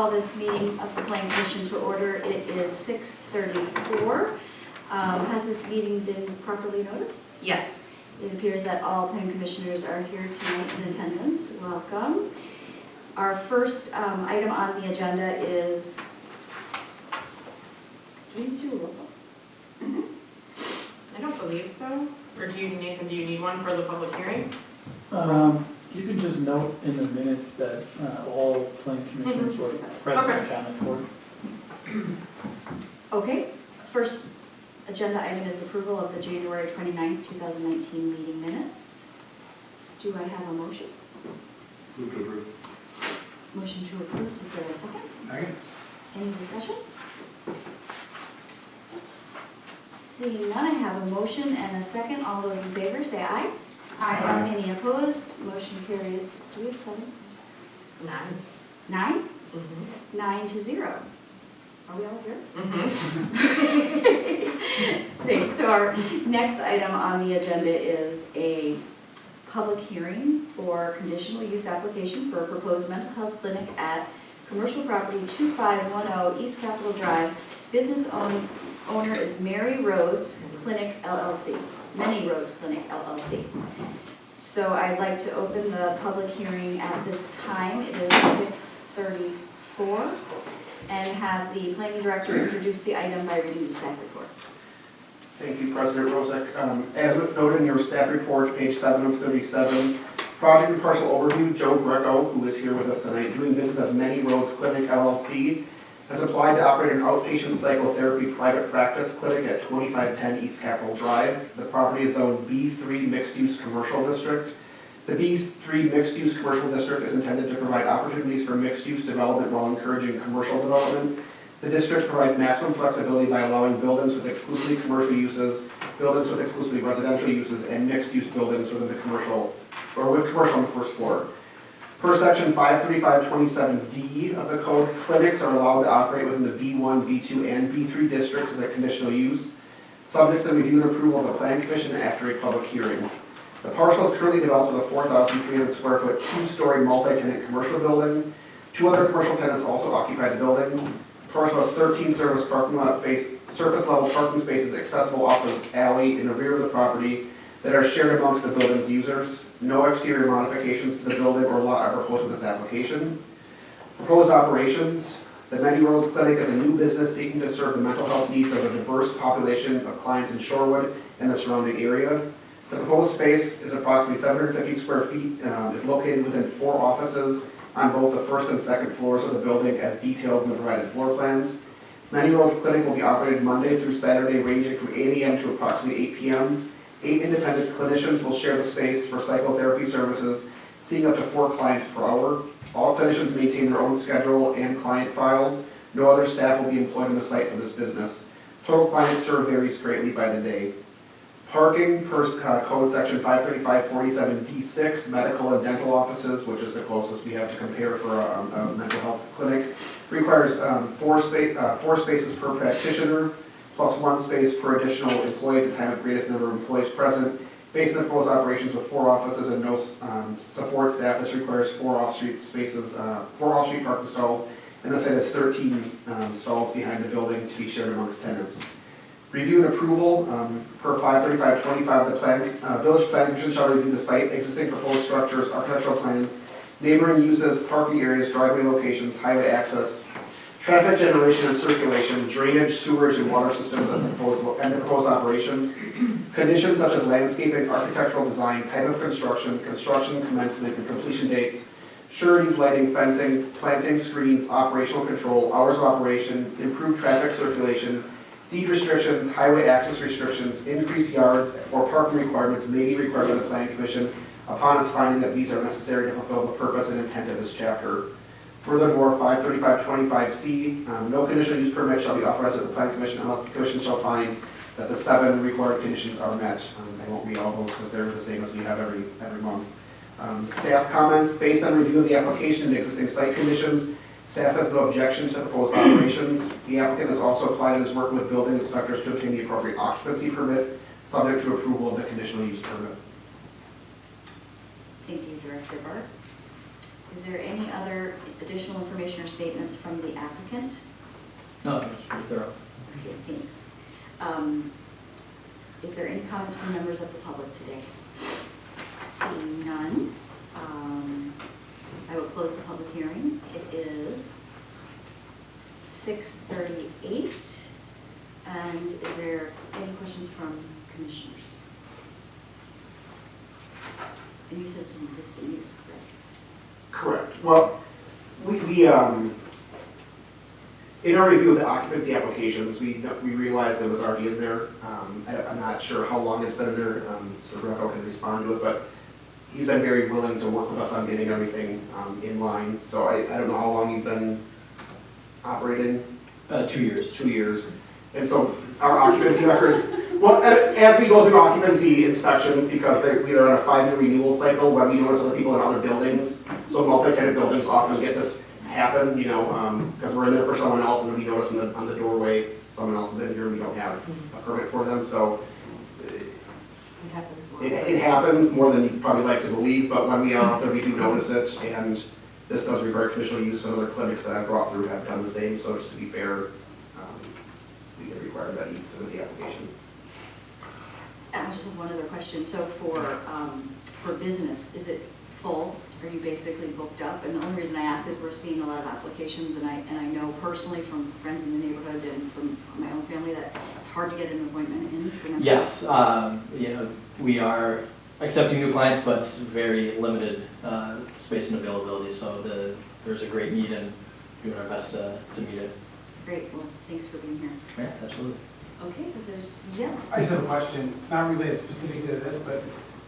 call this meeting of the Planning Commission to order. It is 6:34. Has this meeting been properly noticed? Yes. It appears that all planning commissioners are here tonight in attendance. Welcome. Our first item on the agenda is, do we do a roll call? I don't believe so. Or do you, Nathan, do you need one for the public hearing? You can just note in the minutes that all planning commissioners were present and accounted for. Okay, first agenda item is approval of the January 29th, 2019 meeting minutes. Do I have a motion? Move to approve. Motion to approve, is there a second? Second. Any discussion? Seeing none, I have a motion and a second. All those in favor say aye. Aye. Any opposed? Motion carries, do we have 7? 9. 9? Mm-hmm. 9-0. Are we all here? Mm-hmm. Thanks. So our next item on the agenda is a public hearing for conditional use application for a proposed mental health clinic at commercial property 2510 East Capitol Drive. Business owner is Mary Rhodes Clinic LLC. Many Roads Clinic LLC. So I'd like to open the public hearing at this time. It is 6:34. And have the planning director introduce the item by reading the staff report. Thank you, President Rozek. As noted in your staff report, page 7 of 37, project and parcel overview, Joe Greco, who is here with us tonight, doing business as Many Roads Clinic LLC, has applied to operate an outpatient psychotherapy private practice clinic at 2510 East Capitol Drive. The property is zoned B3 Mixed-Use Commercial District. The B3 Mixed-Use Commercial District is intended to provide opportunities for mixed-use development while encouraging commercial development. The district provides maximum flexibility by allowing buildings with exclusively commercial uses, buildings with exclusively residential uses, and mixed-use buildings within the commercial, or with commercial on the first floor. Per section 53527D of the code, clinics are allowed to operate within the B1, B2, and B3 districts as a conditional use, subject to review and approval of the Plan Commission after a public hearing. The parcel is currently developed with a 4,300 square foot, 2-story multi-tenant commercial building. 2 other commercial tenants also occupy the building. The parcel has 13 surface level parking spaces accessible off the alley in the rear of the property that are shared amongst the building's users. No exterior modifications to the building or lot are proposed with this application. Proposed operations. The Many Roads Clinic is a new business seeking to serve the mental health needs of a diverse population of clients in Shorewood and the surrounding area. The proposed space is approximately 750 square feet, is located within 4 offices on both the first and second floors of the building as detailed in the provided floor plans. Many Roads Clinic will be operated Monday through Saturday ranging from 8 a.m. to approximately 8 p.m. 8 independent clinicians will share the space for psychotherapy services, seeing up to 4 clients per hour. All clinicians maintain their own schedule and client files. No other staff will be employed on the site for this business. Total clients served varies greatly by the day. Parking per code section 53547D6, medical and dental offices, which is the closest we have to compare for a mental health clinic, requires 4 spaces per practitioner, plus 1 space per additional employee at the time of greatest number of employees present. Based on the proposed operations with 4 offices and no support staff, this requires 4 off-street spaces, 4 off-street parking stalls, and the site has 13 stalls behind the building to be shared amongst tenants. Review and approval, per 53525, the Village Planning Commission shall review the site, existing proposed structures, architectural plans, neighboring uses, parking areas, driveway locations, highway access, traffic generation and circulation, drainage, sewerage, and water systems, and the proposed operations. Conditions such as landscaping, architectural design, type of construction, construction commencement and completion dates, sureties, lighting, fencing, planting, screens, operational control, hours of operation, improved traffic circulation, deed restrictions, highway access restrictions, increased yards, or parking requirements may be required by the Planning Commission upon its finding that these are necessary to fulfill the purpose and intent of this chapter. Furthermore, 53525C, no conditional use permit shall be authorized at the Planning Commission unless the Commission shall find that the 7 required conditions are met. I won't read all those because they're the same as we have every month. Staff comments. Based on review of the application and existing site conditions, staff has no objection to the proposed operations. The applicant has also applied and is working with building inspectors to obtain the appropriate occupancy permit, subject to approval of the conditional use permit. Thank you, Director Bart. Is there any other additional information or statements from the applicant? No, it's pretty thorough. Okay, thanks. Is there any comments from members of the public today? Seeing none, I will close the public hearing. It is 6:38. And is there any questions from commissioners? And you said it's an existing use, correct? Correct. Well, we in our review of the occupancy applications, we realized that it was already in there. I'm not sure how long it's been in there, so Greco can respond to it, but he's been very willing to work with us on getting everything in line. So I don't know how long you've been operating? 2 years. 2 years. And so our occupancy records, well, as we go through occupancy inspections, because they're on a 5-year renewal cycle, when we notice other people in other buildings, so multi-tenant buildings often get this happen, you know, because we're in there for someone else, and then we notice on the doorway, someone else is in here, and we don't have a permit for them, so It happens more. it happens more than you'd probably like to believe, but when we are out there, we do notice it, and this does regard conditional use, because other clinics that I've brought through have done the same, so just to be fair, we can require that you submit the application. I just have one other question. So for business, is it full? Are you basically booked up? And the only reason I ask is we're seeing a lot of applications, and I know personally from friends in the neighborhood and from my own family that it's hard to get an appointment in for them. Yes, we are accepting new clients, but it's very limited space and availability, so there's a great need and doing our best to meet it. Great, well, thanks for being here. Yeah, absolutely. Okay, so there's, yes. I just have a question, not related specifically to this, but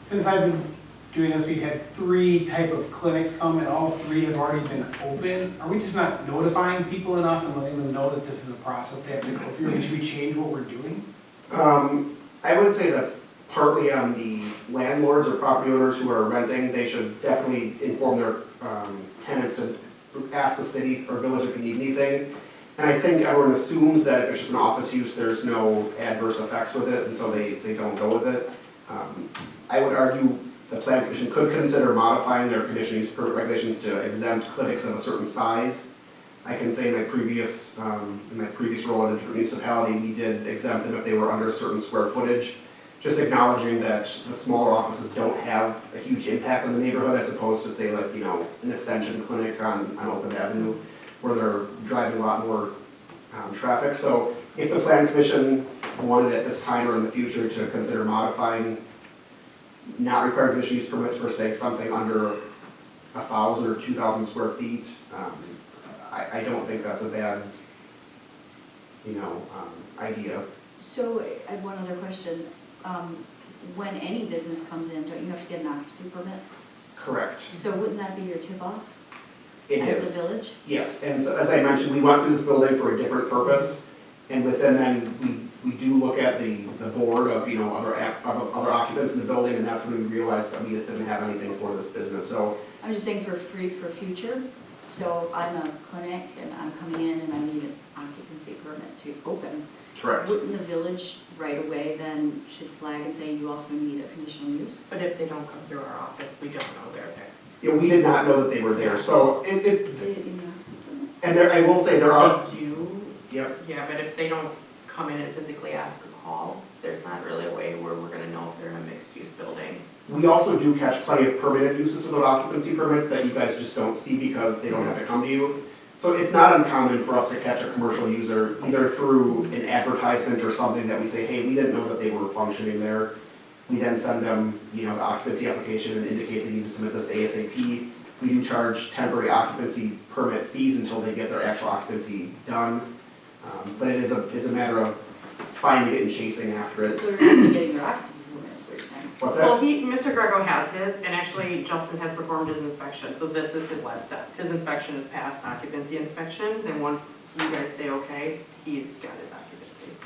since I've been doing this, we've had 3 type of clinics come and all 3 have already been open. Are we just not notifying people enough and letting them know that this is a process they have to go through? And should we change what we're doing? I would say that's partly on the landlords or property owners who are renting. They should definitely inform their tenants to ask the city or village if you need anything. And I think everyone assumes that if it's just an office use, there's no adverse effects with it, and so they don't go with it. I would argue the Plan Commission could consider modifying their conditional use permit regulations to exempt clinics of a certain size. I can say in my previous role in a different municipality, we did exempt them if they were under a certain square footage, just acknowledging that the smaller offices don't have a huge impact on the neighborhood as opposed to say like, you know, an Ascension clinic on Oakland Avenue, where they're driving a lot more traffic. So if the Plan Commission wanted at this time or in the future to consider modifying, not requiring conditional use permits for say something under 1,000 or 2,000 square feet, I don't think that's a bad, idea. So I have one other question. When any business comes in, don't you have to get an occupancy permit? Correct. So wouldn't that be your tip-off It as is. the village? Yes, and so, as I mentioned, we went through this building for a different purpose, and within then, we do look at the board of, other occupants in the building, and that's when we realized that we just didn't have anything for this business, so. I'm just saying for future. So I'm a clinic and I'm coming in and I need an occupancy permit to open. Correct. Wouldn't the village right away then should flag and say you also need a conditional use? But if they don't come through our office, we don't know they're there. Yeah, we did not know that they were there, so, They didn't need an occupancy permit? and there, I will say there are, They do, yep, yeah, but if they don't come in and physically ask or call, there's not really a way where we're gonna know if they're in a mixed-use building. we also do catch plenty of permitted uses without occupancy permits that you guys just don't see because they don't have to come to you. So it's not uncommon for us to catch a commercial user either through an advertisement or something that we say, hey, we didn't know that they were functioning there. We then send them, the occupancy application and indicate they need to submit this ASAP. We do charge temporary occupancy permit fees until they get their actual occupancy done. But it is a matter of finding it and chasing after it. They're not getting their occupancy permit is what you're saying. What's Well, that? Mr. Greco has his, and actually Justin has performed his inspection, so this is his last step. His inspection is past occupancy inspections, and once you guys say okay, he's got his occupancy.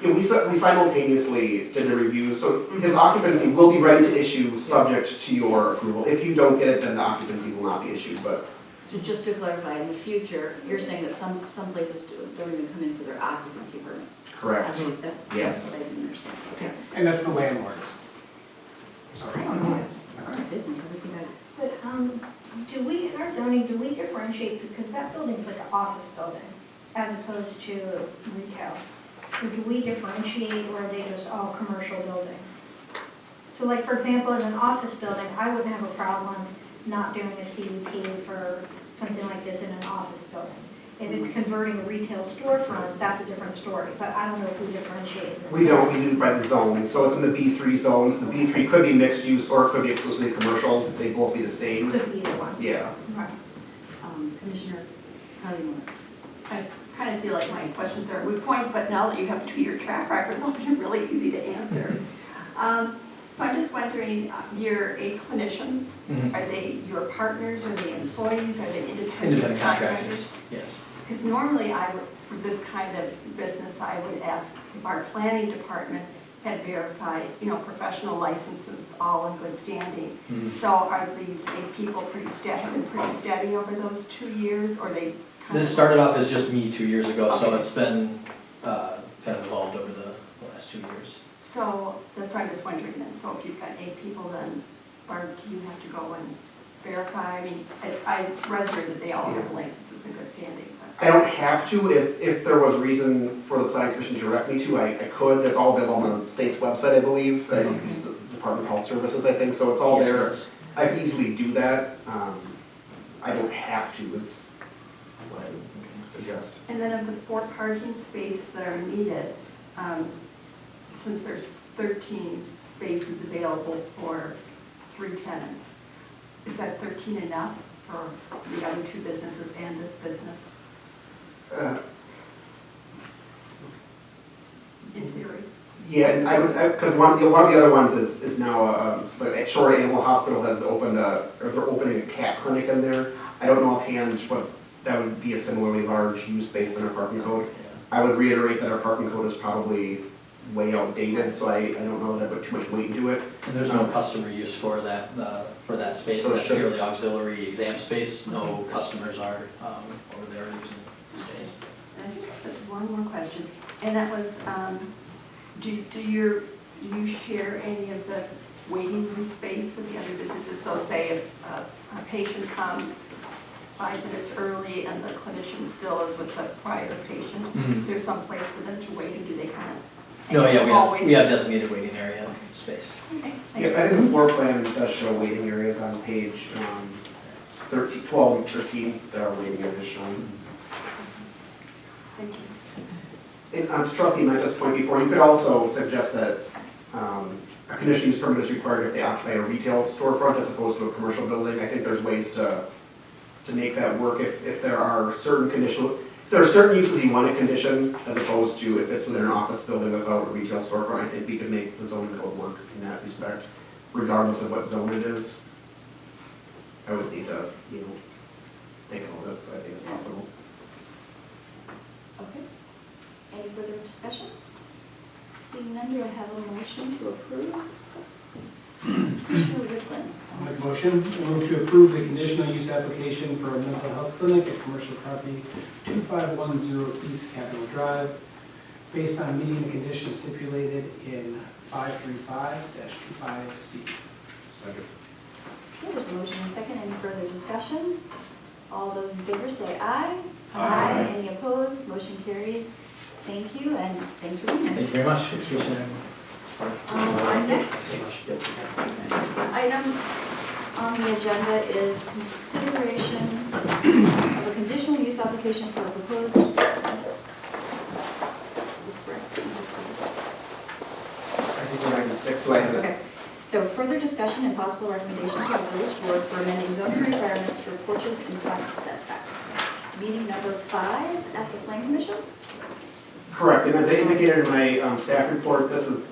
Yeah, we simultaneously did the review, so his occupancy will be ready to issue subject to your approval. If you don't get it, then the occupancy will not be issued, but So just to clarify, in the future, you're saying that some places don't even come in for their occupancy permit? correct. Actually, that's Yes. what I didn't understand. Okay. And that's the landlord. I Sorry. don't know. Our business, everything I, But, do we in our so zoning, do we differentiate, because that building is like an office building as opposed to retail? So do we differentiate, or are they just all commercial buildings? So like, for example, in an office building, I wouldn't have a problem not doing a CUP for something like this in an office building. If it's converting a retail storefront, that's a different story, but I don't know if we differentiate. We don't, we do by the zone, so it's in the B3 zones. The B3 could be mixed use or it could be exclusively commercial, they both be the same. Could be either one. Yeah. Right. Commissioner, how do you want it? I kind of feel like my questions are a moot point, but now that you have a 2-year track record, they'll be really easy to answer. So I'm just wondering, your 8 clinicians, Mhm. are they your partners, are they employees, are they independent Independent contractors? contractors, yes. Because normally I would, for this kind of business, I would ask if our planning department had verified, professional licenses, all in good standing. Mhm. So are these 8 people have been pretty steady over those 2 years, or they kind This of? started off as just me 2 years ago, so Okay. it's been kind of evolved over the last 2 years. So that's why I'm just wondering then, so if you've got 8 people, then Barb, do you have to go and verify? I mean, I read through that they all have licenses in good standing. I don't have to, if there was reason for the planning commission to direct me to, I could. That's all available on the state's website, I believe. I use the Department of Health Services, I think, so it's all Yes, there. yes. I could easily do that. I don't have to is what I would suggest. And then of the 4 parking spaces that are needed, since there's 13 spaces available for 3 tenants, is that 13 enough for the other 2 businesses and this business, in theory? Yeah, and I would, because one of the other ones is now, at Shorewood Animal Hospital has opened or they're opening a cat clinic in there. I don't know offhand what, that would be a similarly large use based on our parking code. I would reiterate that our parking code is probably way outdated, so I don't know that I put too much weight into it. And there's no customer use for that space, So it's that's just- purely auxiliary exam space, no customers are over there using the space. And I think just one more question, and that was, do you share any of the waiting room space with the other businesses? So say if a patient comes 5 minutes early and the clinician still is with the prior patient, Mhm. is there some place for them to wait, or do they kind of? No, yeah, always? we have designated waiting area space. Okay, thank you. Yeah, I think the floor plan does show waiting areas on page 12 and 13, there are waiting areas shown. Thank you. And to trustee Menta's point before, you could also suggest that a conditional use permit is required if they occupy a retail storefront as opposed to a commercial building. I think there's ways to make that work if there are certain if there are certain uses you want to condition as opposed to if it's within an office building without a retail storefront. I think we could make the zoning code work in that respect, regardless of what zone it is. I always need to, think about it, but I think it's possible. Okay. Any further discussion? Seeing none, do I have a motion to approve? Commissioner Whitman. I'll make a motion, I move to approve the conditional use application for a mental health clinic at commercial property 2510 East Capitol Drive, based on meeting the conditions stipulated in 535-25C. Second. Okay, there's a motion and a second. Any further discussion? All those in favor say aye. Aye. Any opposed? Motion carries. Thank you, and thanks for being Thank here. you very much. Appreciate it. Our next item on the agenda is consideration of a conditional use application for a proposed. Is this correct? I think we're 96, do I have it? Okay, so further discussion and possible recommendation to the village board for amending zoning requirements for porches and front setbacks. Meeting number 5 at the Plan Commission. Correct, and as I indicated in my staff report, this is,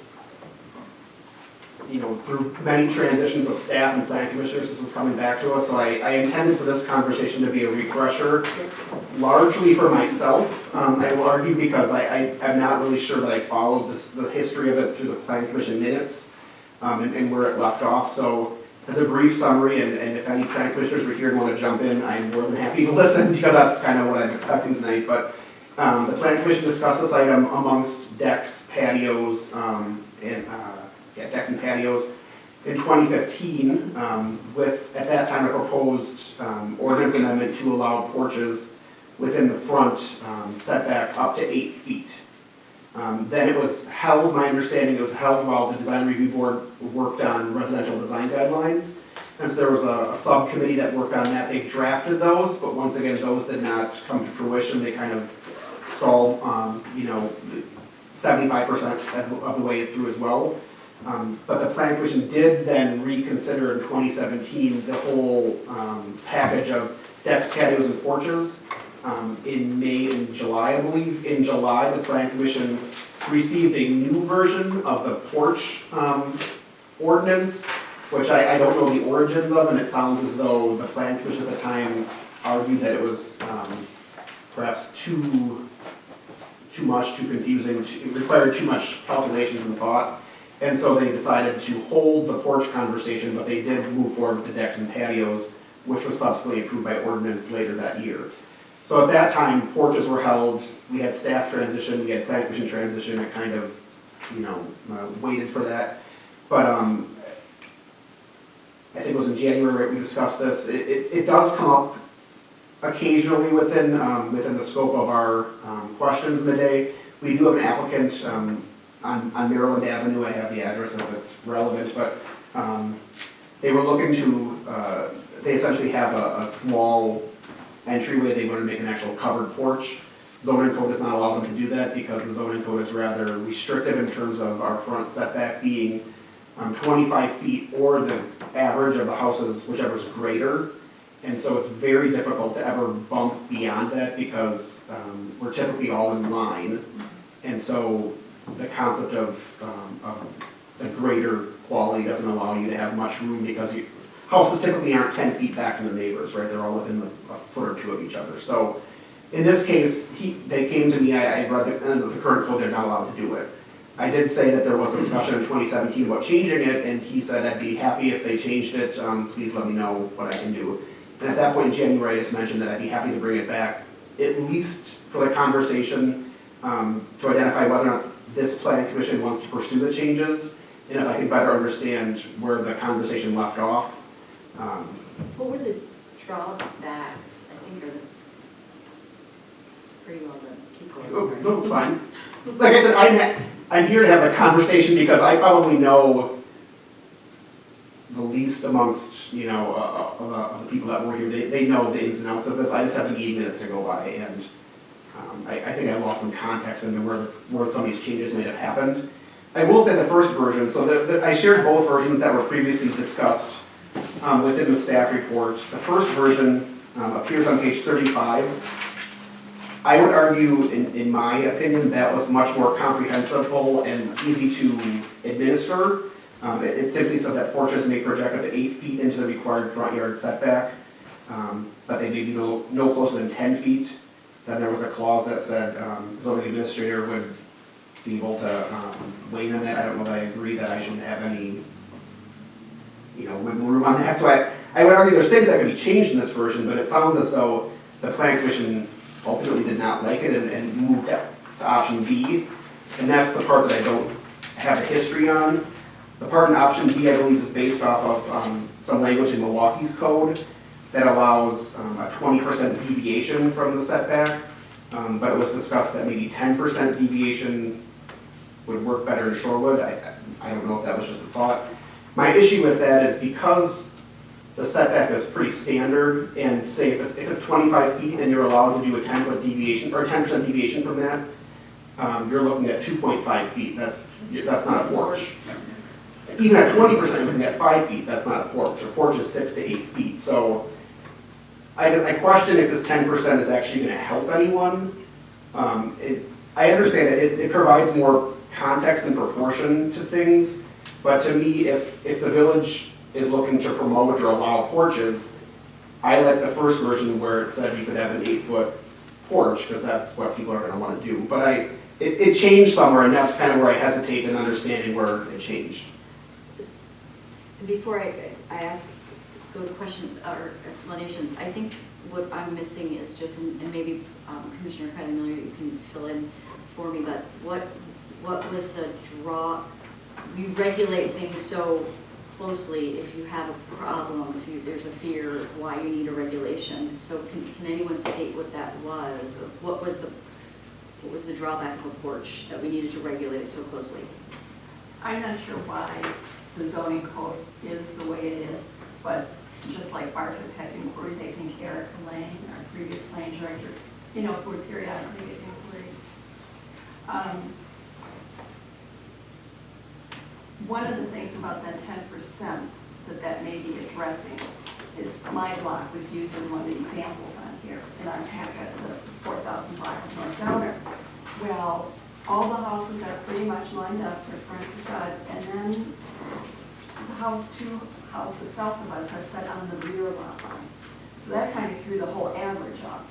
through many transitions of staff and plan commissioners, this is coming back to us, so I intended for this conversation to be a refresher, Yes, please. largely for myself. I will argue because I'm not really sure that I followed the history of it through the plan commission minutes, and where it left off, so as a brief summary, and if any plan commissioners were here and want to jump in, I'm more than happy to listen, because that's kind of what I'm expecting tonight, but the plan commission discussed this item amongst decks, patios, decks and patios. in 2015 with, at that time, a proposed ordinance amendment to allow porches within the front setback up to 8 feet. Then it was held, my understanding, it was held while the design review board worked on residential design guidelines. And so there was a subcommittee that worked on that. They've drafted those, but once again, those did not come to fruition. They kind of stalled, 75% of the way through as well. But the Plan Commission did then reconsider in 2017 the whole package of decks, patios, and porches. In May and July, I believe. In July, the Plan Commission received a new version of the porch ordinance, which I don't know the origins of, and it sounds as though the Plan Commission at the time argued that it was perhaps too much, too confusing, it required too much calculations and thought. And so they decided to hold the porch conversation, but they did move forward with the decks and patios, which was subsequently approved by ordinance later that year. So at that time, porches were held, we had staff transition, we had Plan Commission transition, it kind of, waited for that. But I think it was in January we discussed this. It does come up occasionally within the scope of our questions in the day. We do have an applicant on Maryland Avenue. I have the address if it's relevant, but they were looking to, they essentially have a small entryway. They want to make an actual covered porch. Zoning code does not allow them to do that because the zoning code is rather restrictive in terms of our front setback being 25 feet or the average of the houses, whichever is greater. And so it's very difficult to ever bump beyond that because we're typically all in line. And so the concept of the greater quality doesn't allow you to have much room because houses typically aren't 10 feet back from the neighbors, right? They're all within a foot or two of each other. So in this case, they came to me, I read the current code, they're not allowed to do it. I did say that there was a discussion in 2017 about changing it, and he said I'd be happy if they changed it, please let me know what I can do. And at that point in January, I just mentioned that I'd be happy to bring it back, at least for the conversation, to identify whether or not this Plan Commission wants to pursue the changes, and if I can better understand where the conversation left off. What were the drawbacks, I think, are the, pretty well done, keep going. Oh, sorry. no, it's fine. Like I said, I'm here to have a conversation because I probably know the least amongst, of the people that were here. They know the ins and outs of this. I just have the meeting minutes to go by, and I think I lost some context into where some of these changes may have happened. I will say the first version, so I shared both versions that were previously discussed within the staff report. The first version appears on page 35. I would argue, in my opinion, that was much more comprehensible and easy to administer. It simply said that porches may project up to 8 feet into the required front yard setback, but they may be no closer than 10 feet. Then there was a clause that said the zoning administrator would be able to weigh in on that. I don't know that I agree that I shouldn't have any wiggle room on that. So I would argue there's things that could be changed in this version, but it sounds as though the Plan Commission ultimately did not like it and moved that to option B. And that's the part that I don't have a history on. The part in option B, I believe, is based off of some language in Milwaukee's code that allows a 20% deviation from the setback. But it was discussed that maybe 10% deviation would work better in Shorewood. I don't know if that was just a thought. My issue with that is because the setback is pretty standard, and say if it's 25 feet and you're allowed to do a 10-foot deviation or 10% deviation from that, you're looking at 2.5 feet. That's not a porch. Even at 20%, you're looking at 5 feet. That's not a porch. A porch is 6 to 8 feet. So I question if this 10% is actually going to help anyone. I understand that it provides more context and proportion to things, but to me, if the village is looking to promote or allow porches, I like the first version where it said you could have an 8-foot porch, because that's what people are going to want to do. But it changed somewhere, and that's kind of where I hesitate in understanding where it changed. Before I go to questions or explanations, I think what I'm missing is just, and maybe Commissioner Kylie Miller, you can fill in for me, but what was the draw? You regulate things so closely if you have a problem, if there's a fear why you need a regulation. So can anyone state what that was? Or what was the drawback of a porch that we needed to regulate it so closely? I'm not sure why the zoning code is the way it is, but just like Bart has had inquiries, I think Eric Lane, our previous plan director, you know, would periodically get inquiries. One of the things about that 10% that may be addressing is my block was used as one of the examples on here in our packet, the 4,000 block of North Downer. Well, all the houses are pretty much lined up, their front facades, and then there's a house, 2 houses south of us that's set on the rear lot line. So that kind of threw the whole average up.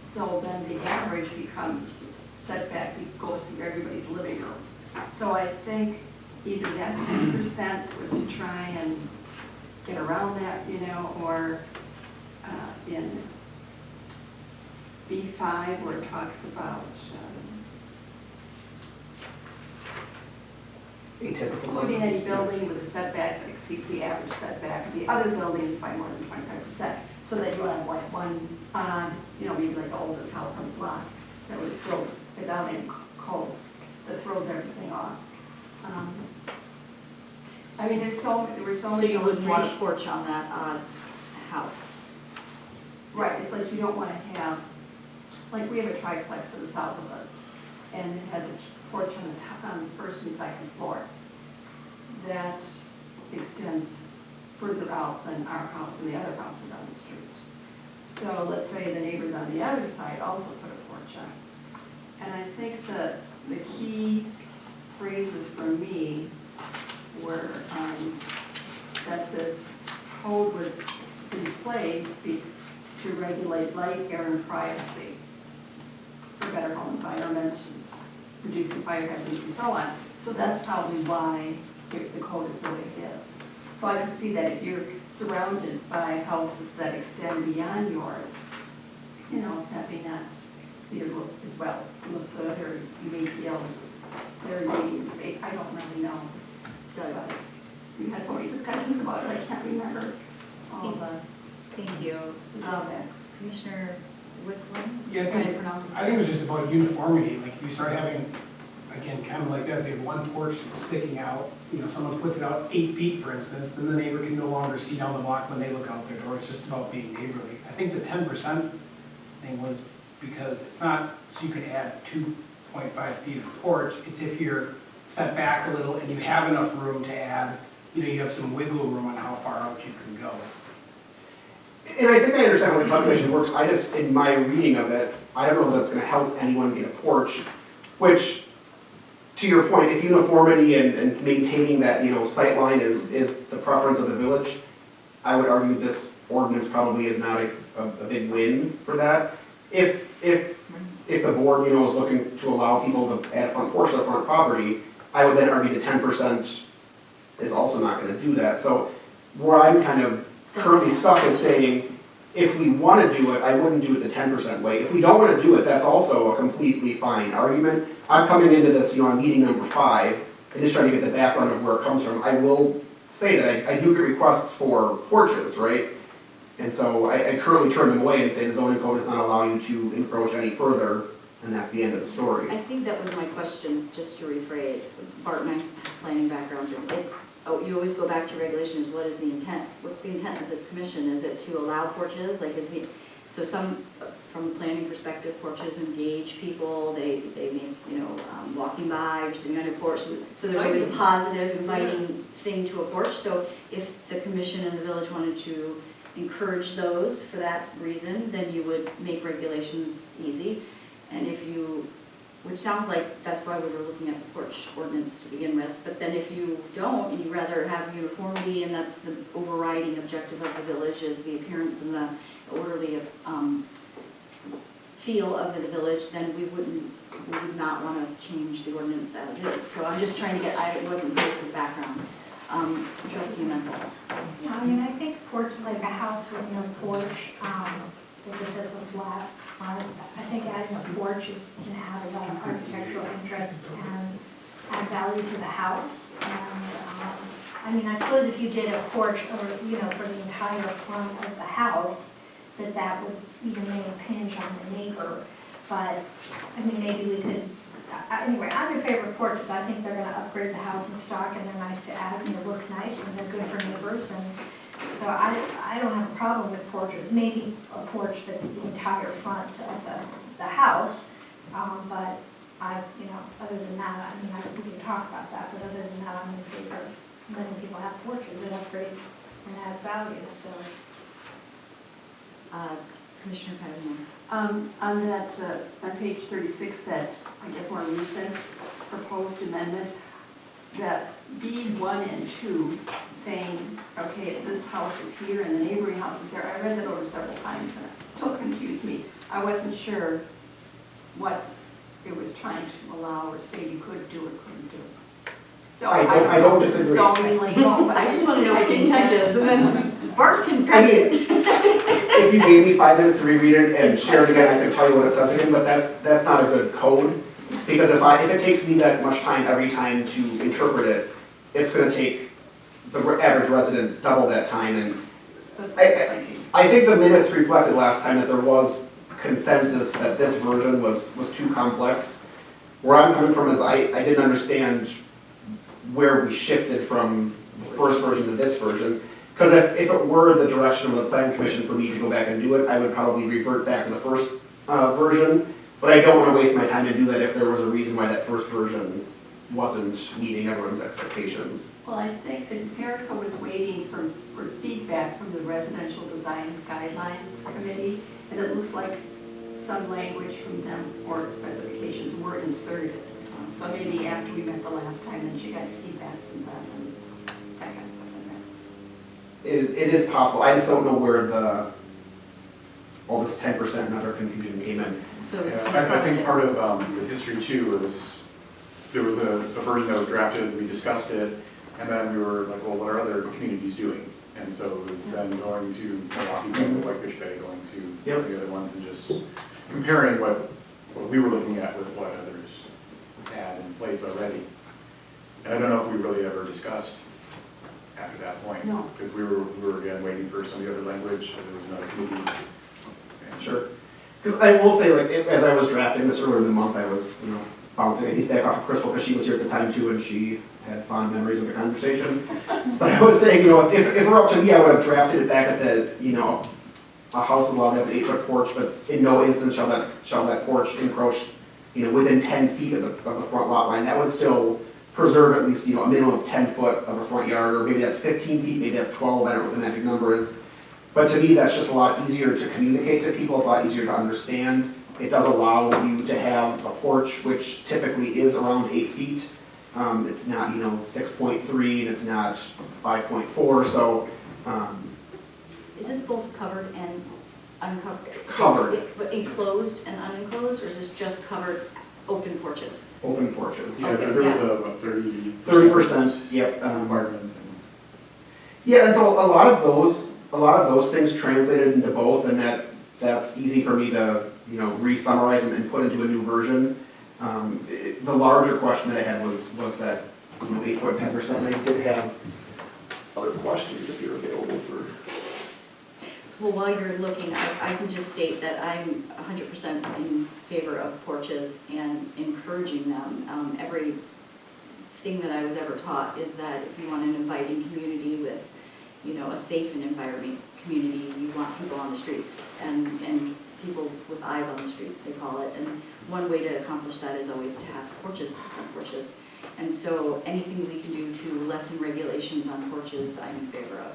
So then the average becomes setback, it goes through everybody's living room. So I think either that 10% was to try and get around that, you know, or in B5 where it talks about excluding any building with a setback that exceeds the average setback of the other buildings by more than 25%. So that you have like one on, you know, maybe like the oldest house on the block that was built without any codes that throws everything off. I mean, there were so So many you wouldn't want a illustrations. porch on that house? Right, it's like you don't want to have, like we have a triplex to the south of us, and it has a porch on the top, on the first and second floor. That extends further out than our house and the other houses on the street. So let's say the neighbors on the other side also put a porch on. And I think the key phrases for me were that this code was in place to regulate light, air, and privacy for better home environment, reducing fire hazards and so on. So that's probably why the code is the way it is. So I can see that if you're surrounded by houses that extend beyond yours, you know, that may not be a look as well, look good, or you may feel very needing space. I don't really know. But we had so many discussions about it, I can't remember all the Thank you. drawbacks. Commissioner Wickland? Yeah, I Trying to think, pronounce it. I think it was just about uniformity, like you start having, again, kind of like that, they have one porch that's sticking out, you know, someone puts it out 8 feet, for instance, then the neighbor can no longer see down the block when they look out their door, it's just about being neighborly. I think the 10% thing was because it's not, so you can add 2.5 feet of porch, it's if you're set back a little and you have enough room to add, you know, you have some wiggle room on how far out you can go. And I think I understand how the calculation works, I just, in my reading of it, I don't know that it's gonna help anyone get a porch, which, to your point, if uniformity and maintaining that, you know, sight line is the preference of the village, I would argue this ordinance probably is not a big win for that. If the board, you know, is looking to allow people to add front porch to the front property, I would then argue the 10% is also not gonna do that. So where I'm kind of currently stuck is saying, if we want to do it, I wouldn't do it the 10% way. If we don't want to do it, that's also a completely fine argument. I'm coming into this, you know, on meeting number 5, and just trying to get the background of where it comes from. I will say that I do get requests for porches, right? And so I currently turn them away and say the zoning code does not allow you to encroach any further, and that's the end of the story. I think that was my question, just to rephrase. Bart and I have planning backgrounds, and you always go back to regulations, what is the intent? What's the intent of this commission? Is it to allow porches? Like so some, from a planning perspective, porches engage people, they make, you know, walking by or sitting on your porch. So there's always a positive, inviting thing to a porch. So if the commission and the village wanted to encourage those for that reason, then you would make regulations easy. And if you, which sounds like that's why we were looking at the porch ordinance to begin with, but then if you don't, and you rather have uniformity, and that's the overriding objective of the village, is the appearance and the orderly feel of the village, then we would not want to change the ordinance as is. So I'm just trying to get, I wasn't here for background. Trustee Mental. I mean, I think porch, like a house with no porch, that just has a flat front, I think adding a porch can have an architectural interest and add value to the house. And I mean, I suppose if you did a porch or, for the entire front of the house, that would even may impinge on the neighbor. But, I mean, maybe we could, anyway, I'm in favor of porches. I think they're gonna upgrade the housing stock and they're nice to add and they look nice and they're good for neighbors. And so I don't have a problem with porches. Maybe a porch that's the entire front of the house. But other than that, I mean, we can talk about that, but other than that, I'm in favor of letting people have porches. It upgrades and adds value, so. Commissioner Patterson. On that, on page 36, that, I guess, more recent proposed amendment, that B1 and 2, saying, okay, this house is here and the neighboring house is there, I read that over several times and it still confused me. I wasn't sure what it was trying to allow or say you could do or couldn't do. So I don't know if this is disagree. zoning lingo, but I just want to know what the intent is, and then Bart can I correct mean, it. if you gave me 5 minutes to reread it and share it again, I could tell you what it says again, but that's not a good code. Because if it takes me that much time every time to interpret it, it's gonna take the average resident double that time. And that's what I was thinking. I think the minutes reflected last time that there was consensus that this version was too complex. Where I'm coming from is I didn't understand where we shifted from the first version to this version. Because if it were the direction of the plan commission for me to go back and do it, I would probably revert back to the first version. But I don't want to waste my time to do that if there was a reason why that first version wasn't meeting everyone's expectations. Well, I think that Erica was waiting for feedback from the Residential Design Guidelines Committee, and it looks like some language from them or specifications were inserted. So maybe after we met the last time, then she got feedback from them, and that got put in there. It is possible. I just don't know where all this 10% and other confusion came in. So Yeah, I think part of the history too was, there was a version that was drafted, we discussed it, and then we were like, well, what are other communities doing? And so it was then going to Milwaukee, going to Whitefish Bay, going to the other ones, and just comparing what we were looking at with what others had in place already. And I don't know if we really ever discussed after that point. No. Because we were again waiting for some of the other language, and there was another committee. Sure. Because I will say, like, as I was drafting this earlier in the month, I was, bouncing ideas back off of Crystal because she was here at the time too, and she had fond memories of the conversation. But I was saying, if it were up to me, I would have drafted it back at the, a house is allowed to have an 8-foot porch, but in no instance shall that porch encroach, within 10 feet of the front lot line. That would still preserve at least, a minimum of 10 foot of a front yard, or maybe that's 15 feet, maybe that's 12, I don't know what the magic number is. But to me, that's just a lot easier to communicate to people, it's a lot easier to understand. It does allow you to have a porch, which typically is around 8 feet. It's not, 6.3, and it's not 5.4, so. is this both covered and uncovered? Covered. But enclosed and unenclosed, or is this just covered open porches? Open porches. Yeah, there was a 30%, yep. requirement. And Yeah, and so a lot of those things translated into both, and that's easy for me to, re-summarize and put into a new version. The larger question that I had was that, 8-foot 10%, and I did have other questions if you're available for. Well, while you're looking, I can just state that I'm 100% in favor of porches and encouraging them. Everything that I was ever taught is that if you want an inviting community with, a safe and environment community, you want people on the streets and people with eyes on the streets, they call it. And one way to accomplish that is always to have porches. And so anything we can do to lessen regulations on porches, I'm in favor of.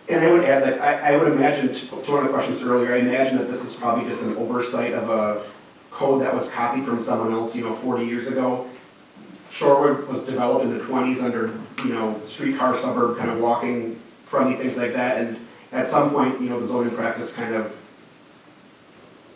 And I would add that I would imagine, to one of the questions earlier, I imagine that this is probably just an oversight of a code that was copied from someone else, 40 years ago. Shorewood was developed in the 20s under, streetcar suburb kind of walking friendly, things like that. And at some point, the zoning practice kind of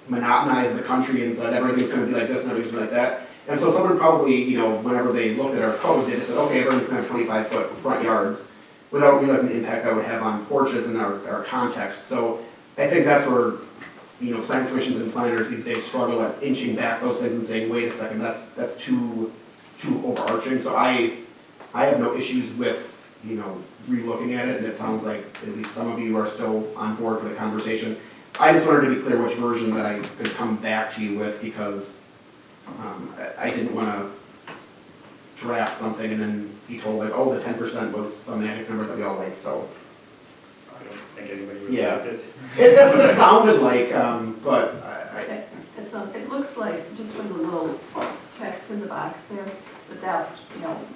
monotonized the country and said everything's going to be like this and everything's going to be like that. And so someone probably, whenever they looked at our code, they just said, okay, everyone's going to have 25-foot front yards, without realizing the impact that would have on porches and our context. So I think that's where, plan commissions and planners these days struggle at inching back those things and saying, wait a second, that's too overarching. So I I have no issues with, relooking at it, and it sounds like at least some of you are still on board for the conversation. I just wanted to be clear which version that I could come back to you with, because I didn't want to draft something and then be told like, oh, the 10% was some magic number that we all liked, so. I don't think anybody really Yeah. liked it. That's what it sounded like, but It looks like, just from the little text in the box there, without,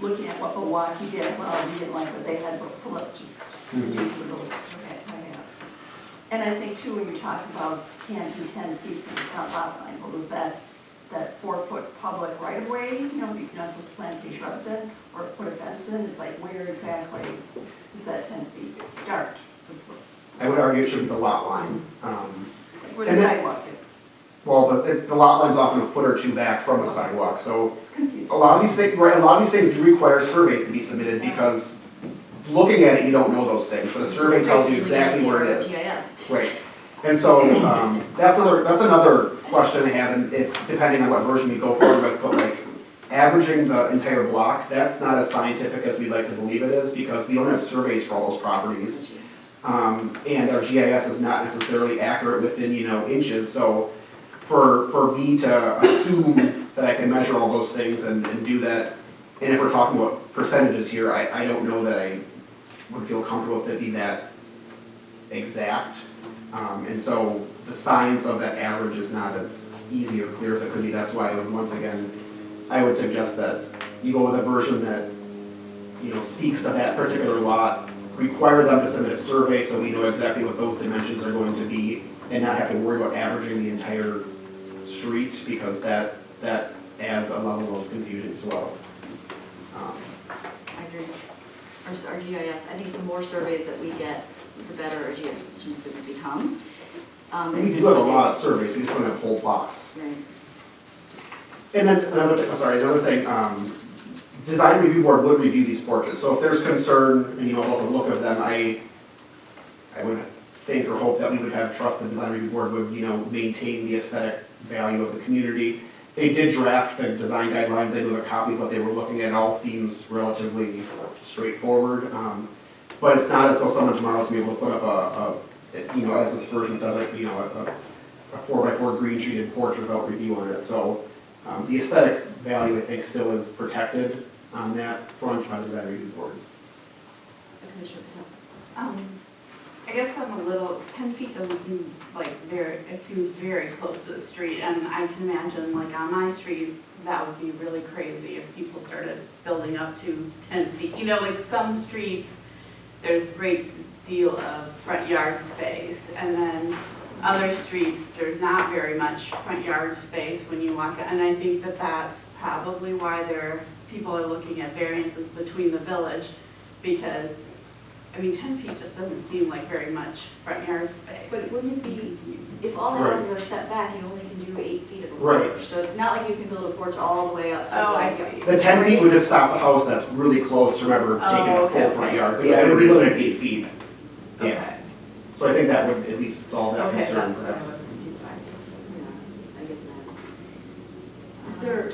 looking at what Milwaukee did, well, we didn't like what they had, so let's just reduce the little, okay, I have. And I think too, when you talk about can't do 10 feet from the front lot line, well, is that 4-foot public right of way, you're not supposed to plant any shrubs in, or put a fence in, it's like, where exactly does that 10 feet start? I would argue it should be the lot line. Where the And then- sidewalk is, Well, the lot line's often a foot or two back from the sidewalk, so it's confusing. a lot of these things do require surveys to be submitted, because looking at it, you don't know those things, but a survey tells you exactly where it is. GIS. Right, and so, that's another question I have, and if, depending on what version we go for, but like, averaging the entire block, that's not as scientific as we'd like to believe it is, because we don't have surveys for all those properties. And our GIS is not necessarily accurate within, inches, so for me to assume that I can measure all those things and do that, and if we're talking about percentages here, I don't know that I would feel comfortable with it being that exact. And so the science of that average is not as easy or clear as it could be. That's why, once again, I would suggest that you go with a version that, speaks to that particular lot, require them to submit a survey so we know exactly what those dimensions are going to be, and not have to worry about averaging the entire street, because that adds a level of confusion as well. I agree. Our GIS, I think the more surveys that we get, the better our GIS systems going to become. We do have a lot of surveys, we just don't have a whole box. Right. And then another thing, design review board would review these portraits, so if there's concern, and about the look of them, I would think or hope that we would have trust the design review board would, maintain the aesthetic value of the community. They did draft the design guidelines, I do have a copy of what they were looking at, it all seems relatively straightforward. But it's not as though someone tomorrow is going to be able to put up as this version says, like, a 4x4 green treated porch without review on it, so the aesthetic value, I think, still is protected on that front by the design review board. Commissioner Patel. I guess I'm a little, 10 feet doesn't seem like it seems very close to the street, and I can imagine, like, on my street, that would be really crazy if people started building up to 10 feet. Like some streets, there's a great deal of front yard space, and then other streets, there's not very much front yard space when you walk, and I think that that's probably why people are looking at variances between the village, because 10 feet just doesn't seem like very much front yard space. But wouldn't it be, if all the Right. houses are set back, you only can do 8 feet of a Right. porch. So it's not like you can build a porch all the way up to. Oh, I like, see. The 10 feet would just stop a house that's really close, remember, taking a full front yard, but yeah, it would be limited to 8 feet. Yeah, Okay. so I think that would at least solve that Okay, concern that's what I perhaps. was confused by. Yeah, I get that. Is there,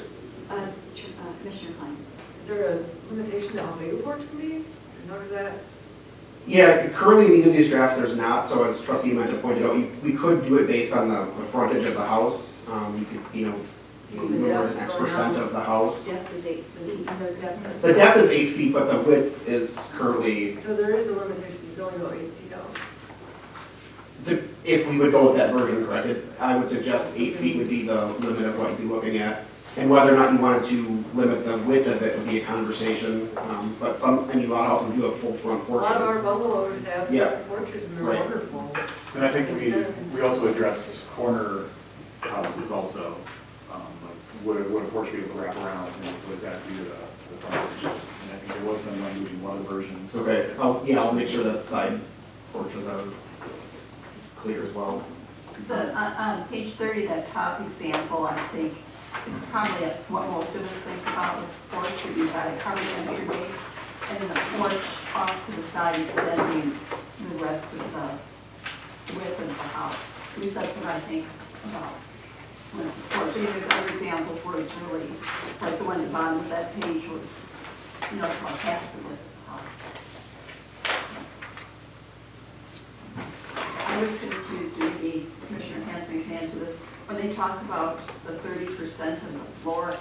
Commissioner Klein? Is there a limitation to how big a porch can be? How does that? Yeah, currently in either of these drafts, there's not, so as trustee Menta pointed out, we could do it based on the frontage of the house. You could, more than X% of the house. Depth is 8 feet. The depth is 8 feet, but the width is currently, So there is a limitation, you can only go 8 feet out. if we would go with that version, correct, I would suggest 8 feet would be the limit of what you'd be looking at. And whether or not you wanted to limit the width of it would be a conversation, but a lot of houses do have full front A lot of our porches. bungalows have Yeah. porches and they're Right. wonderful. And I think we also addressed corner houses also, like would a porch be able to wrap around, and what does that do to the frontage? And I think there was some language in one of the versions. Okay, I'll make sure that side porches are clear as well. On page 30, that top example, I think, is probably what most of us think about with porch, where you've got a covered entryway, and then the porch off to the side extending the rest of the width of the house. At least that's what I think about when it's a porch. There's other examples where it's really, like the one at the bottom of that page was know, what happened with the house. I was confused, maybe Commissioner Hanson can answer this, when they talk about the 30% of the floor.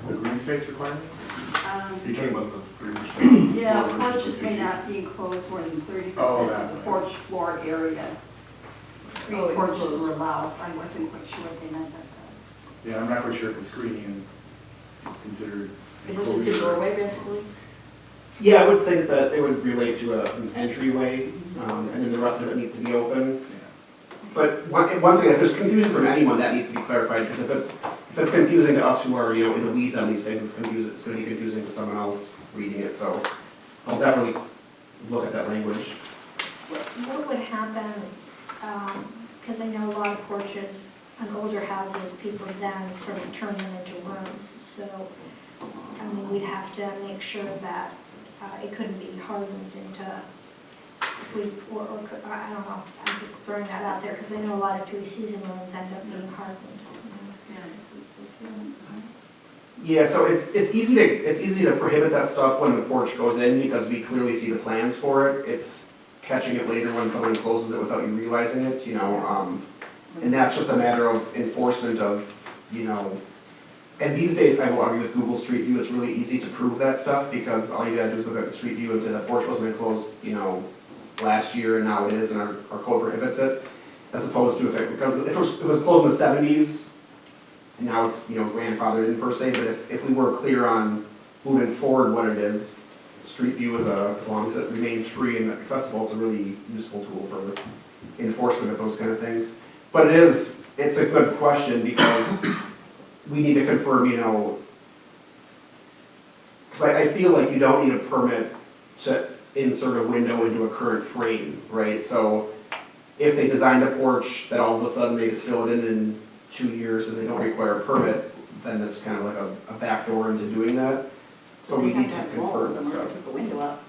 The green space requirements? You're talking about the 3%? Yeah, porches may not be enclosed more than 30% Oh, of the porch floor area. Screen porches were allowed, so I wasn't quite sure what they meant by that. Yeah, I'm not quite sure if the screening is considered. Is this just a doorway basically? Yeah, I would think that it would relate to an entryway, and then the rest of it needs to be open. But once again, if there's confusion from anyone, that needs to be clarified, because if it's confusing to us who are, you know, in the weeds on these things, it's going to be confusing to someone else reading it, so I'll definitely look at that language. What would happen, because I know a lot of porches on older houses, people then sort of turn them into rooms, so, I mean, we'd have to make sure that it couldn't be hardened into, if we, or I don't know, I'm just throwing that out there, because I know a lot of three-season rooms end up being hardened. Yeah, so it's easy to prohibit that stuff when the porch goes in, because we clearly see the plans for it. It's catching it later when someone closes it without you realizing it, you know, and that's just a matter of enforcement of, you know, and these days, I will argue with Google Street View, it's really easy to prove that stuff, because all you gotta do is look at the Street View and say that porch wasn't enclosed, you know, last year, and now it is, and our code prohibits it, as opposed to if it was closed in the 70s, and now it's, you know, grandfathered in per se, but if we were clear on moving forward what it is, Street View is as long as it remains free and accessible, it's a really useful tool for enforcement of those kind of things. But it's a good question, because we need to confirm, you know, because I feel like you don't need a permit to insert a window into a current frame, right? So if they designed a porch that all of a sudden they just fill it in 2 years and they don't require a permit, then it's kind of like a backdoor into doing that. So we need to confirm that stuff. Put the window up.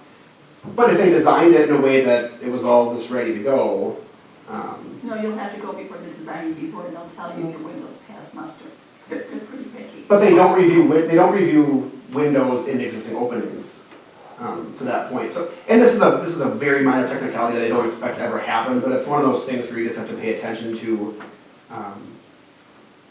But if they designed it in a way that it was all just ready to go, No, you'll have to go before the design review, and they'll tell you your windows pass muster. They're pretty picky. but they don't review windows in existing openings, to that point. So, and this is a very minor technicality that I don't expect to ever happen, but it's one of those things where you just have to pay attention to,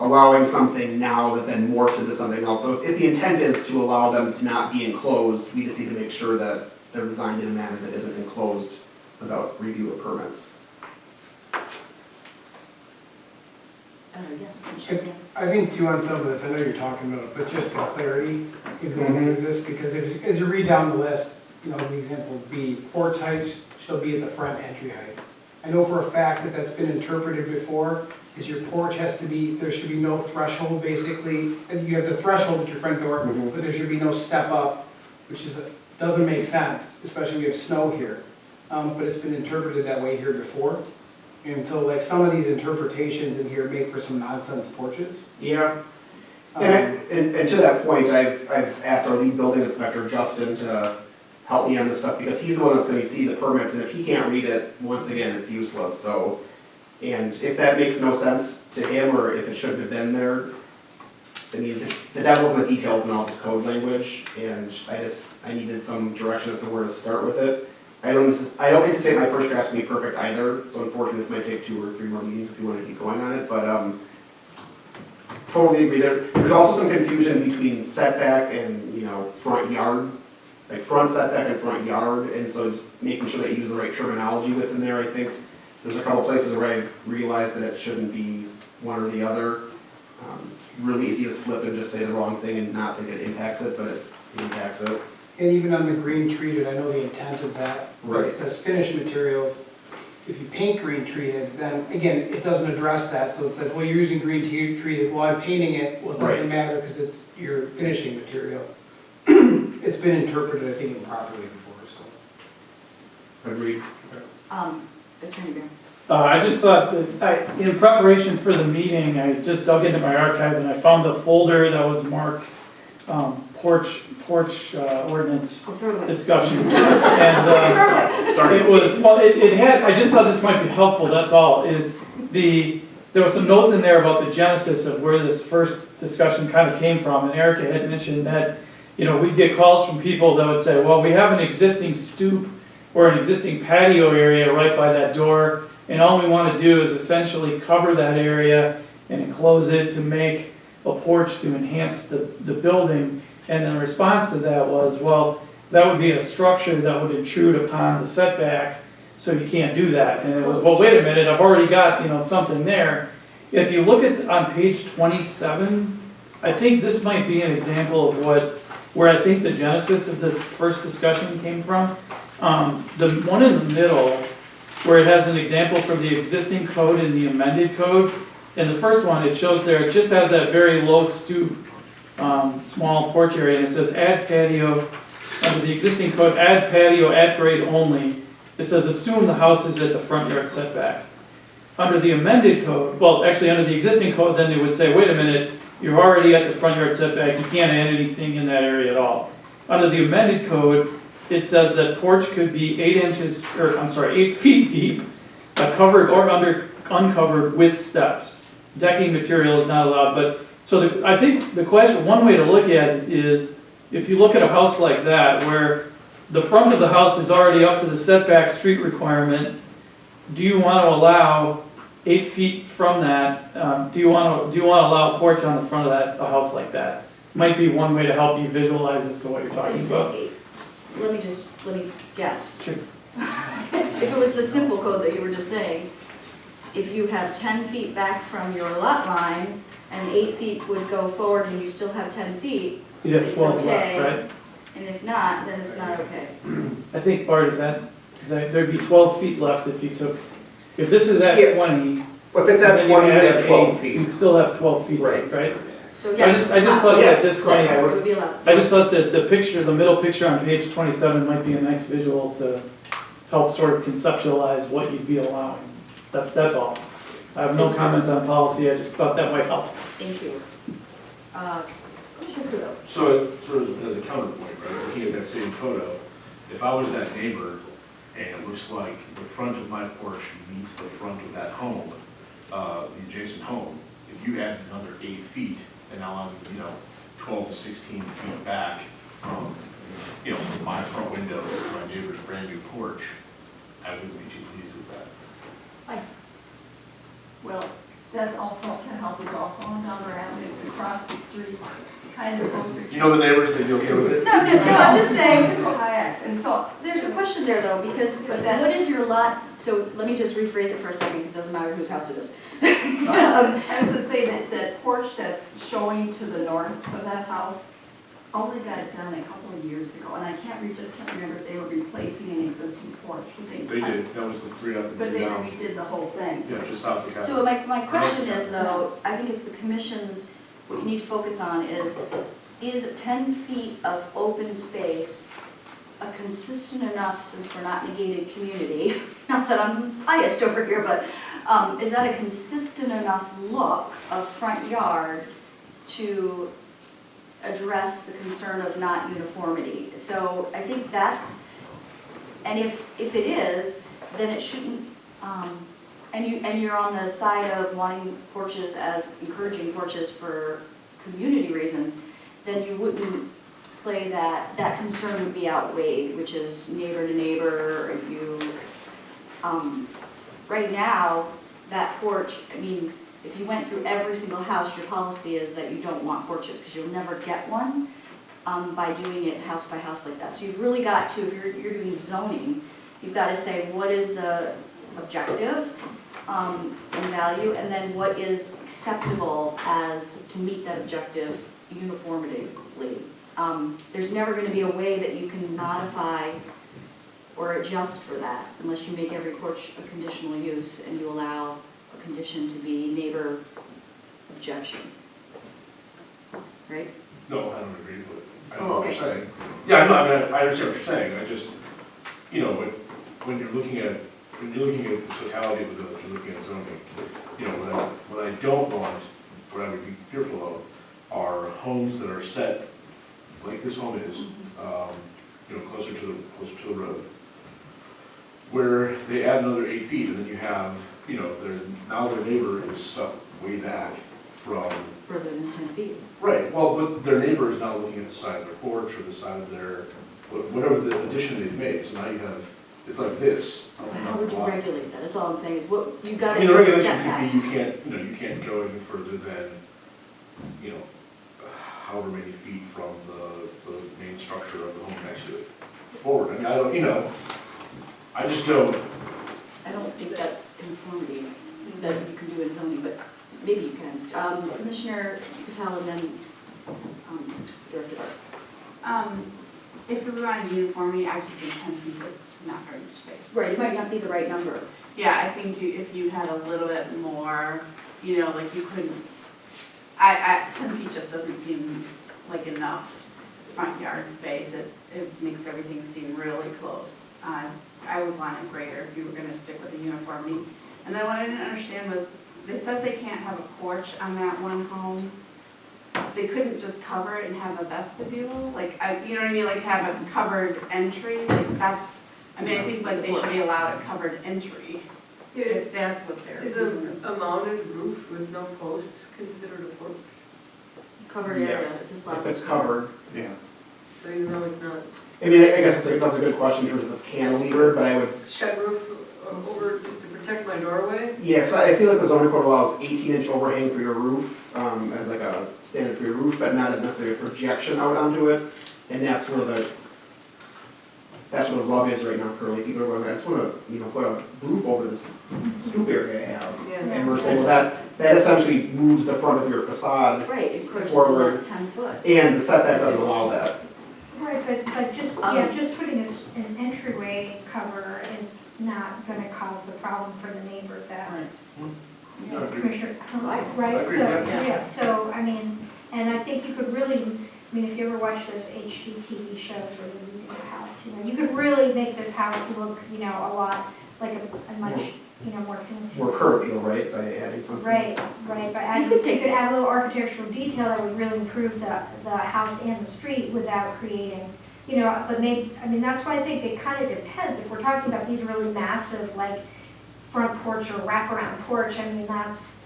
allowing something now that then morphs into something else. So if the intent is to allow them to not be enclosed, we just need to make sure that they're designed in a manner that isn't enclosed without review of permits. Yes, Commissioner. I think too on some of this, I know you're talking about it, but just for clarity in going through this, because as you read down the list, you know, the example B, porch height shall be at the front entry height. I know for a fact that that's been interpreted before, is your porch has to be, there should be no threshold, basically, and you have the threshold at your front door, but there should be no step up, which doesn't make sense, especially we have snow here. But it's been interpreted that way here before. And so like some of these interpretations in here make for some nonsense porches. Yeah. And to that point, I've asked our lead building inspector, Justin, to help me on this stuff, because he's the one that's gonna see the permits, and if he can't read it, once again, it's useless, so. And if that makes no sense to him, or if it shouldn't have been there, I mean, the devil's in the details in all this code language, and I needed some direction as to where to start with it. I don't anticipate my first draft's gonna be perfect either, so unfortunately this might take 2 or 3 more meetings if you wanna keep going on it, but, totally agree. There's also some confusion between setback and, you know, front yard, like front setback and front yard, and so just making sure that you use the right terminology within there. I think there's a couple places where I've realized that it shouldn't be one or the other. It's really easy to slip and just say the wrong thing and not think it impacts it, but it impacts it. And even on the green treated, I know the intent of that. Right. It says finished materials. If you paint green treated, then again, it doesn't address that. So it says, well, you're using green treated, well, I'm painting it, well, it doesn't matter because it's your finishing material. It's been interpreted, I think, improperly before, so. Agreed. Attorney Bear. I just thought that, in preparation for the meeting, I just dug into my archive and I found a folder that was marked porch ordinance discussion. And it was, well, it had, I just thought this might be helpful, that's all, is the there was some notes in there about the genesis of where this first discussion kind of came from, and Erica had mentioned that, we'd get calls from people that would say, well, we have an existing stoop or an existing patio area right by that door, and all we want to do is essentially cover that area and enclose it to make a porch to enhance the building. And then the response to that was, well, that would be a structure that would intrude upon the setback, so you can't do that. And it was, well, wait a minute, I've already got, something there. If you look at, on page 27, I think this might be an example of where I think the genesis of this first discussion came from. The one in the middle, where it has an example from the existing code and the amended code. And the first one, it shows there, it just has that very low stoop, small porch area, and it says add patio, under the existing code, add patio at grade only. It says assume the house is at the front yard setback. Under the amended code, well, actually under the existing code, then they would say, wait a minute, you're already at the front yard setback, you can't add anything in that area at all. Under the amended code, it says that porch could be 8 feet deep, covered or uncovered with steps. Decking material is not allowed, but, so I think the question, one way to look at it is, if you look at a house like that, where the front of the house is already up to the setback street requirement, do you want to allow 8 feet from that, do you want to allow a porch on the front of a house like that? Might be one way to help you visualize as to what you're talking about. Let me guess. Sure. If it was the simple code that you were just saying, if you have 10 feet back from your lot line and 8 feet would go forward and you still have 10 feet, You'd have it's 12 okay. left, right? And if not, then it's not okay. I think, Bart, there'd be 12 feet left if you took, if this is at Yeah. 20. If it's at and then 20, you added have 12 8, feet. you'd still have 12 feet Right. left, right? So I yes. just thought Yes, at this point, I It would- would be allowed. I just thought that the middle picture on page 27 might be a nice visual to help sort of conceptualize what you'd be allowing. That's all. I have no comments on policy, I just thought that might help. Thank you. Commissioner Kudo. So, sort of as a counterpoint, right, looking at that same photo, if I was that neighbor and it looks like the front of my porch meets the front of that home, the adjacent home, if you add another 8 feet, and now I'm, 12 to 16 feet back from, from my front window to my neighbor's brand new porch, I wouldn't be too pleased with that. Well, that's also, that house is also on Delaware Avenue, it's across the street, kind of closer to. You know the neighbors, they'd be okay with it? No, I'm just saying, Kayaks, and so, there's a question there though, because what is your lot, so let me just rephrase it for a second, because it doesn't matter whose house it is. I was gonna say that that porch that's showing to the north of that house only got done a couple of years ago, and I just can't remember if they were replacing an existing porch. They did, that was the 3 up and But 3 they down. redid the whole thing. Yeah, just south of the So my question is though, I think it's the commission's, what you need to focus on is 10 feet of open space a consistent enough, since we're not negated community, not that I'm biased over here, but is that a consistent enough look of front yard to address the concern of not uniformity? So I think that's, and if it is, then it shouldn't, and you're on the side of wanting porches as encouraging porches for community reasons, then you wouldn't play that concern would be outweighed, which is neighbor to neighbor, right now, that porch, I mean, if you went through every single house, your policy is that you don't want porches, because you'll never get one by doing it house by house like that. So you've really got to, if you're doing zoning, you've got to say what is the objective and value, and then what is acceptable as to meet that objective uniformly. There's never going to be a way that you can modify or adjust for that unless you make every porch a conditional use and you allow a condition to be neighbor objection. Right? No, I don't agree with it. I Oh, know what okay. you're saying. Yeah, no, I mean, I understand what you're saying, I just, when you're looking at the totality of the village, you're looking at zoning, what I don't want, what I would be fearful of, are homes that are set, like this home is, closer to the road, where they add another 8 feet, and then you have you know, now their neighbor is stuck way back from, Further than 10 feet. right, well, but their neighbor is now looking at the side of their porch or the side of their, whatever the addition they've made, so now you have, it's like this. How would you regulate that? That's all I'm saying is what, you I gotta mean, do the a regulation setback. would be, you can't go any further than, you know, however many feet from the main structure of the home next to it forward. I mean, I don't, I just don't, I don't think that's conformity that you can do in zoning, but maybe you can. Commissioner Patel and then Director Barr. If we want uniformity, I just think 10 feet is not very much space. Right, it might not be the right number. Yeah, I think if you had a little bit more, like you couldn't, 10 feet just doesn't seem like enough front yard space. It makes everything seem really close. I would want it greater if you were gonna stick with the uniformity. And then what I didn't understand was, it says they can't have a porch on that one home. They couldn't just cover it and have a vestibule? Like, you know what I mean, like have a covered entry? Like that's, I think like they should be allowed a covered entry. If that's what they're. Is a mounted roof with no posts considered a porch? Covered area, Yes, it's a slab. if it's covered. Yeah. So even though it's not. I mean, I guess that's a good question in terms of it's cantilevered, but I would, Shed roof over just to protect my doorway? yeah, because I feel like the zoning code allows 18-inch overhang for your roof, as like a standard for your roof, but not as necessarily a projection out onto it. And that's where the rub is right now currently. People are going, I just want to, put a roof over this stoop area I have. Yeah. And we're saying, well, that essentially moves the front of your facade, Right, it encroaches Forward. another 10 foot. and the setback doesn't allow that. Right, but just, just putting an entryway cover is not gonna cause the problem for the neighbor that Commissioner, right, I so, agree, yeah. yeah, so, and I think you could really, if you ever watch those HGTV shows where they leave your house, you could really make this house look, a lot like a much, more fancy. More curb appeal, right, by adding something. Right, by adding, so you could add a little architectural detail that would really improve the house and the street without creating, but maybe, that's why I think it kind of depends. If we're talking about these really massive, like, front porch or wraparound porch, that's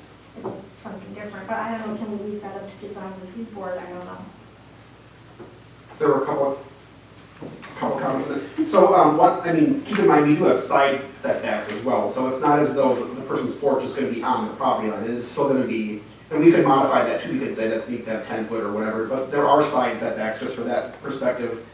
something different. But I don't know, can we leave that up to design review board? I don't know. So there were a couple comments. So, keep in mind, we do have side setbacks as well, so it's not as though the person's porch is gonna be on the property line, it's still gonna be, and we could modify that too, we could say that we need to have 10 foot or whatever, but there are side setbacks just for that perspective.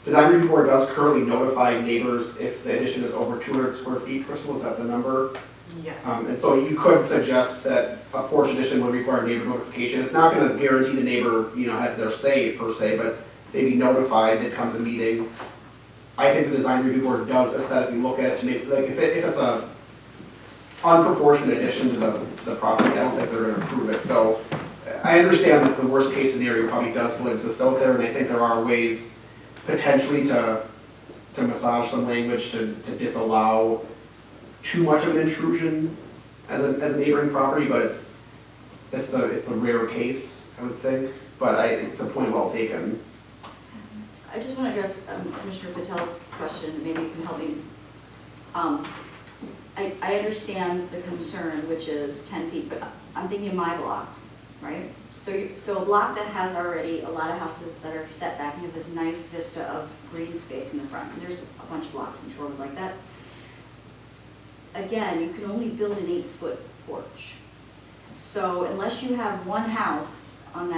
Design review board does currently notify neighbors if the addition is over 200 square feet. Crystal, is that the number? Yes. And so you could suggest that a porch addition would require neighbor notification. It's not gonna guarantee the neighbor, has their say per se, but they'd be notified, they'd come to the meeting. I think the design review board does aesthetically look at it to make, like, if it's a unproportionate addition to the property, I don't think they're gonna approve it. So I understand that the worst case scenario probably does still exist out there, and I think there are ways potentially to massage some language to disallow too much of an intrusion as a neighboring property, but it's the rare case, I would think. But it's a point well taken. I just want to address Commissioner Patel's question, maybe you can help me. I understand the concern, which is 10 feet, but I'm thinking my block, right? So a block that has already a lot of houses that are set back, you have this nice vista of green space in the front, and there's a bunch of blocks in Shorewood like that. Again, you can only build an 8-foot porch. So unless you have one house on that